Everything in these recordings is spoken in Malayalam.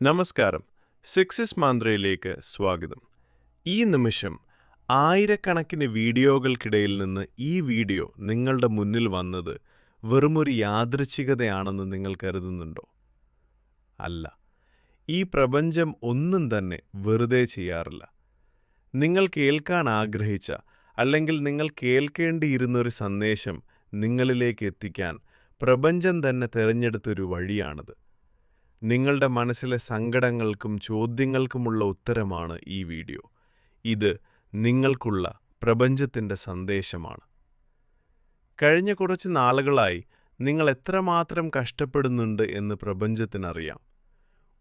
നമസ്കാരം. സക്സസ് മന്ത്രയിലേക്ക് സ്വാഗതം. ഈ നിമിഷം ആയിരക്കണക്കിന് വീഡിയോകൾക്കിടയിൽ നിന്ന് ഈ വീഡിയോ നിങ്ങളുടെ മുന്നിൽ വന്നത് വെറുമൊരു യാദൃച്ഛികതയാണെന്ന് നിങ്ങൾ കരുതുന്നുണ്ടോ? അല്ല. ഈ പ്രപഞ്ചം ഒന്നും തന്നെ വെറുതെ ചെയ്യാറില്ല. നിങ്ങൾ കേൾക്കാൻ ആഗ്രഹിച്ച അല്ലെങ്കിൽ നിങ്ങൾ കേൾക്കേണ്ടിയിരുന്നൊരു സന്ദേശം നിങ്ങളിലേക്ക് എത്തിക്കാൻ പ്രപഞ്ചം തന്നെ തിരഞ്ഞെടുത്തൊരു വഴിയാണത്. നിങ്ങളുടെ മനസ്സിലെ സങ്കടങ്ങൾക്കും ചോദ്യങ്ങൾക്കുമുള്ള ഉത്തരമാണ് ഈ വീഡിയോ. ഇത് നിങ്ങൾക്കുള്ള പ്രപഞ്ചത്തിൻ്റെ സന്ദേശമാണ്. കഴിഞ്ഞ കുറച്ച് നാളുകളായി നിങ്ങൾ എത്രമാത്രം കഷ്ടപ്പെടുന്നുണ്ട് എന്ന് പ്രപഞ്ചത്തിനറിയാം.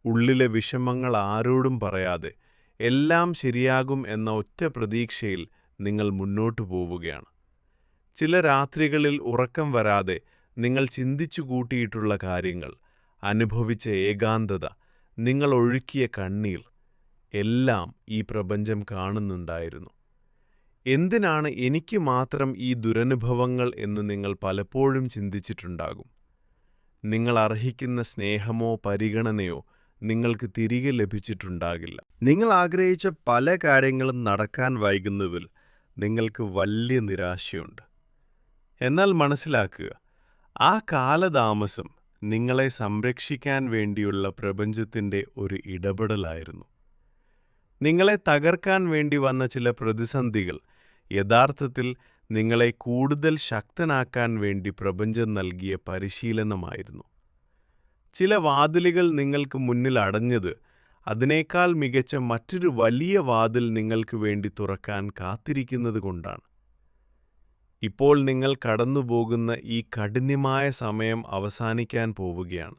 ഉള്ളിലെ വിഷമങ്ങൾ ആരോടും പറയാതെ എല്ലാം ശരിയാകും എന്ന ഒറ്റ പ്രതീക്ഷയിൽ നിങ്ങൾ മുന്നോട്ടു പോവുകയാണ്. ചില രാത്രികളിൽ ഉറക്കം വരാതെ നിങ്ങൾ ചിന്തിച്ചു കൂട്ടിയിട്ടുള്ള കാര്യങ്ങൾ, അനുഭവിച്ച ഏകാന്തത, നിങ്ങൾ ഒഴുക്കിയ കണ്ണീർ എല്ലാം ഈ പ്രപഞ്ചം കാണുന്നുണ്ടായിരുന്നു. എന്തിനാണ് എനിക്ക് മാത്രം ഈ ദുരനുഭവങ്ങൾ എന്ന് നിങ്ങൾ പലപ്പോഴും ചിന്തിച്ചിട്ടുണ്ടാകും. നിങ്ങൾ അർഹിക്കുന്ന സ്നേഹമോ പരിഗണനയോ നിങ്ങൾക്ക് തിരികെ ലഭിച്ചിട്ടുണ്ടാകില്ല. നിങ്ങൾ ആഗ്രഹിച്ച പല കാര്യങ്ങളും നടക്കാൻ വൈകുന്നതിൽ നിങ്ങൾക്ക് വലിയ നിരാശയുണ്ട്. എന്നാൽ മനസ്സിലാക്കുക, ആ കാലതാമസം നിങ്ങളെ സംരക്ഷിക്കാൻ വേണ്ടിയുള്ള പ്രപഞ്ചത്തിൻ്റെ ഒരു ഇടപെടലായിരുന്നു. നിങ്ങളെ തകർക്കാൻ വേണ്ടി വന്ന ചില പ്രതിസന്ധികൾ യഥാർത്ഥത്തിൽ നിങ്ങളെ കൂടുതൽ ശക്തനാക്കാൻ വേണ്ടി പ്രപഞ്ചം നൽകിയ പരിശീലനമായിരുന്നു. ചില വാതിലുകൾ നിങ്ങൾക്ക് മുന്നിൽ അടഞ്ഞത് അതിനേക്കാൾ മികച്ച മറ്റൊരു വലിയ വാതിൽ നിങ്ങൾക്ക് വേണ്ടി തുറക്കാൻ കാത്തിരിക്കുന്നത് കൊണ്ടാണ്. ഇപ്പോൾ നിങ്ങൾ കടന്നുപോകുന്ന ഈ കഠിനമായ സമയം അവസാനിക്കാൻ പോവുകയാണ്.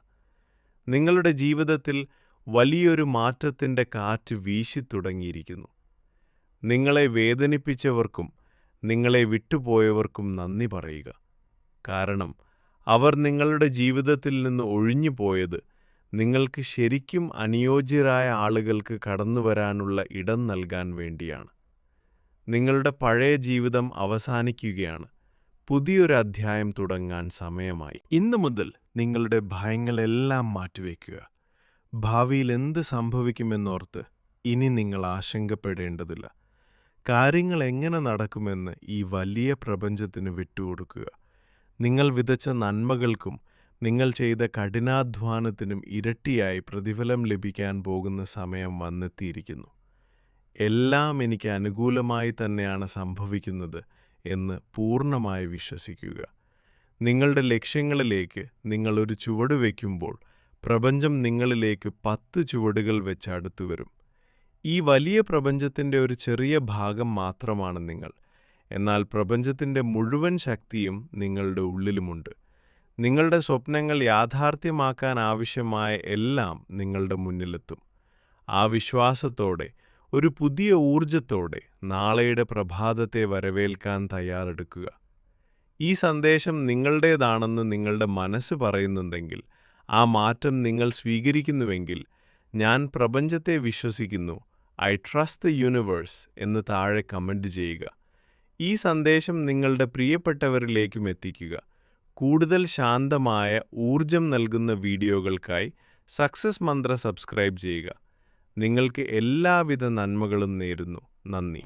നിങ്ങളുടെ ജീവിതത്തിൽ വലിയൊരു മാറ്റത്തിൻ്റെ കാറ്റ് വീശിത്തുടങ്ങിയിരിക്കുന്നു. നിങ്ങളെ വേദനിപ്പിച്ചവർക്കും നിങ്ങളെ വിട്ടുപോയവർക്കും നന്ദി പറയുക. കാരണം അവർ നിങ്ങളുടെ ജീവിതത്തിൽ നിന്ന് ഒഴിഞ്ഞുപോയത് നിങ്ങൾക്ക് ശരിക്കും അനുയോജ്യരായ ആളുകൾക്ക് കടന്നുവരാനുള്ള ഇടം നൽകാൻ വേണ്ടിയാണ്. നിങ്ങളുടെ പഴയ ജീവിതം അവസാനിക്കുകയാണ്. പുതിയൊരു അധ്യായം തുടങ്ങാൻ സമയമായി. ഇന്നു മുതൽ നിങ്ങളുടെ ഭയങ്ങളെല്ലാം മാറ്റിവെക്കുക. ഭാവിയിൽ എന്ത് സംഭവിക്കുമെന്നോർത്ത് ഇനി നിങ്ങൾ ആശങ്കപ്പെടേണ്ടതില്ല. കാര്യങ്ങൾ എങ്ങനെ നടക്കുമെന്ന് ഈ വലിയ പ്രപഞ്ചത്തിന് വിട്ടുകൊടുക്കുക. നിങ്ങൾ വിതച്ച നന്മകൾക്കും നിങ്ങൾ ചെയ്ത കഠിനാധ്വാനത്തിനും ഇരട്ടിയായി പ്രതിഫലം ലഭിക്കാൻ പോകുന്ന സമയം വന്നെത്തിയിരിക്കുന്നു. എല്ലാം എനിക്ക് അനുകൂലമായി തന്നെയാണ് സംഭവിക്കുന്നത് എന്ന് പൂർണ്ണമായി വിശ്വസിക്കുക. നിങ്ങളുടെ ലക്ഷ്യങ്ങളിലേക്ക് നിങ്ങളൊരു ചുവട് വയ്ക്കുമ്പോൾ പ്രപഞ്ചം നിങ്ങളിലേക്ക് 10 ചുവടുകൾ വെച്ച് അടുത്തു വരും. ഈ വലിയ പ്രപഞ്ചത്തിൻ്റെ ഒരു ചെറിയ ഭാഗം മാത്രമാണ് നിങ്ങൾ. എന്നാൽ പ്രപഞ്ചത്തിൻ്റെ മുഴുവൻ ശക്തിയും നിങ്ങളുടെ ഉള്ളിലുമുണ്ട്. നിങ്ങളുടെ സ്വപ്നങ്ങൾ യാഥാർത്ഥ്യമാക്കാൻ ആവശ്യമായ എല്ലാം നിങ്ങളുടെ മുന്നിലെത്തും. ആ വിശ്വാസത്തോടെ, ഒരു പുതിയ ഊർജത്തോടെ നാളെയുടെ പ്രഭാതത്തെ വരവേൽക്കാൻ തയ്യാറെടുക്കുക. ഈ സന്ദേശം നിങ്ങളുടേതാണെന്ന് നിങ്ങളുടെ മനസ്സ് പറയുന്നുണ്ടെങ്കിൽ, ആ മാറ്റം നിങ്ങൾ സ്വീകരിക്കുന്നുവെങ്കിൽ, ഞാൻ പ്രപഞ്ചത്തെ വിശ്വസിക്കുന്നു, ഐ ട്രസ്റ്റ് ദ യൂണിവേഴ്സ് എന്ന് താഴെ കമൻറ്റ് ചെയ്യുക. ഈ സന്ദേശം നിങ്ങളുടെ പ്രിയപ്പെട്ടവരിലേക്കും എത്തിക്കുക. കൂടുതൽ ശാന്തമായ ഊർജം നൽകുന്ന വീഡിയോകൾക്കായി സക്സസ് മന്ത്ര സബ്സ്ക്രൈബ് ചെയ്യുക. നിങ്ങൾക്ക് എല്ലാവിധ നന്മകളും നേരുന്നു. നന്ദി.